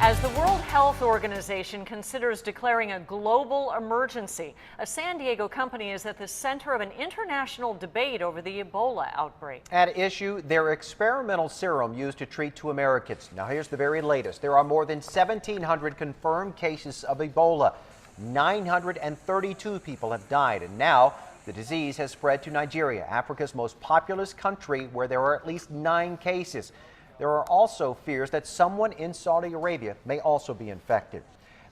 As the World Health Organization considers declaring a global emergency, a San Diego company is at the center of an international debate over the Ebola outbreak. At issue, their experimental serum used to treat 2 Americans. Now here's the very latest. There are more than 1,700 confirmed cases of Ebola. 932 people have died, and now the disease has spread to Nigeria, Africa's most populous country, where there are at least 9 cases. There are also fears that someone in Saudi Arabia may also be infected.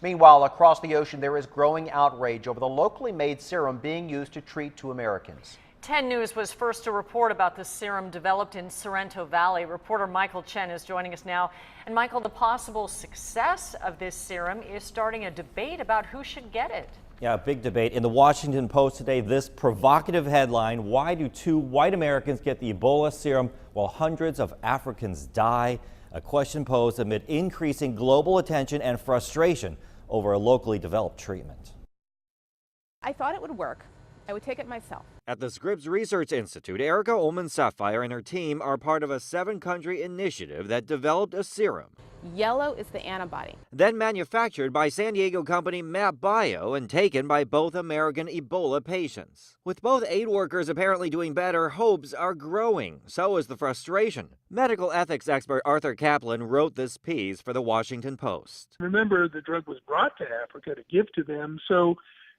Meanwhile, across the ocean, there is growing outrage over the locally made serum being used to treat 2 Americans. 10 News was first to report about the serum developed in Sorrento Valley. Reporter Michael Chen is joining us now. And Michael, the possible success of this serum is starting a debate about who should get it. Yeah, a big debate. In the Washington Post today, this provocative headline: why do 2 white Americans get the Ebola serum while hundreds of Africans die? A question posed amid increasing global attention and frustration over a locally developed treatment. I thought it would work. I would take it myself. At the Scripps Research Institute, Erica Ullman-Sapphire and her team are part of a 7-country initiative that developed a serum. Yellow is the antibody. Then manufactured by San Diego company MapBio and taken by both American Ebola patients. With both aid workers apparently doing better, hopes are growing. So is the frustration. Medical ethics expert Arthur Kaplan wrote this piece for the Washington Post. Remember, the drug was brought to Africa to give to them, so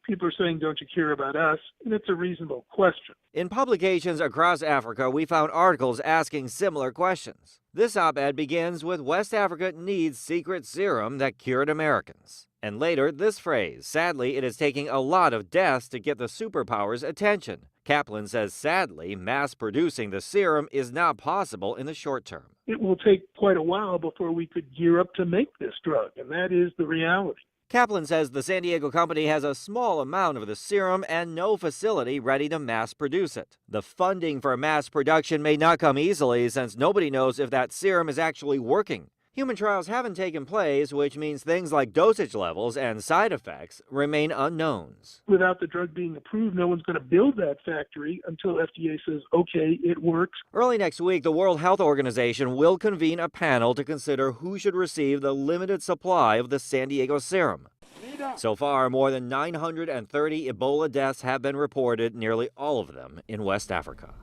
people are saying, don't you care about us? And it's a reasonable question. In publications across Africa, we found articles asking similar questions. This op-ed begins with West Africa needs secret serum that cured Americans. And later, this phrase: sadly, it is taking a lot of deaths to get the superpowers' attention. Kaplan says sadly, mass producing the serum is not possible in the short term. It will take quite a while before we could gear up to make this drug, and that is the reality. Kaplan says the San Diego company has a small amount of the serum and no facility ready to mass produce it. The funding for mass production may not come easily, since nobody knows if that serum is actually working. Human trials haven't taken place, which means things like dosage levels and side effects remain unknowns. Without the drug being approved, no one's going to build that factory until FDA says, okay, it works. Early next week, the World Health Organization will convene a panel to consider who should receive the limited supply of the San Diego serum. So far, more than 930 Ebola deaths have been reported, nearly all of them in West Africa.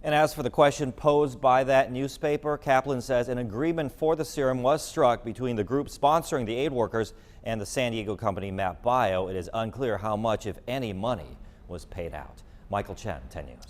And as for the question posed by that newspaper, Kaplan says an agreement for the serum was struck between the group sponsoring the aid workers and the San Diego company MapBio. It is unclear how much, if any, money was paid out. Michael Chen, 10 News.